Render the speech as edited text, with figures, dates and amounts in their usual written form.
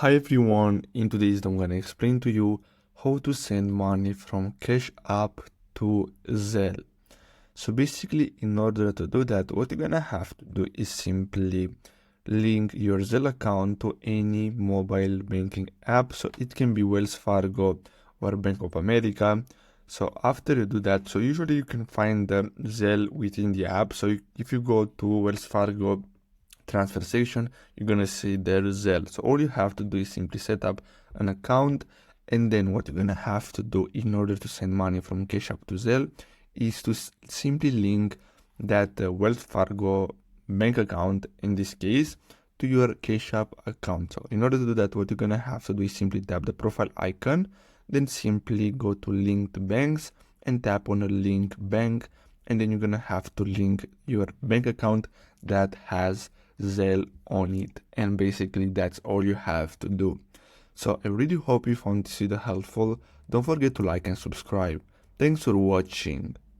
Hi everyone, in today's video I'm gonna explain to you how to send money from Cash App to Zelle. So basically, in order to do that, what you're gonna have to do is simply link your Zelle account to any mobile banking app. So it can be Wells Fargo or Bank of America. So after you do that, so usually you can find the Zelle within the app. So if you go to Wells Fargo transfer section, you're gonna see there Zelle. So all you have to do is simply set up an account, and then what you're gonna have to do in order to send money from Cash App to Zelle is to simply link that Wells Fargo bank account, in this case, to your Cash App account. So in order to do that, what you're gonna have to do is simply tap the profile icon, then simply go to linked banks and tap on a link bank, and then you're gonna have to link your bank account that has Zelle on it, and basically that's all you have to do. So I really hope you found this video helpful. Don't forget to like and subscribe. Thanks for watching.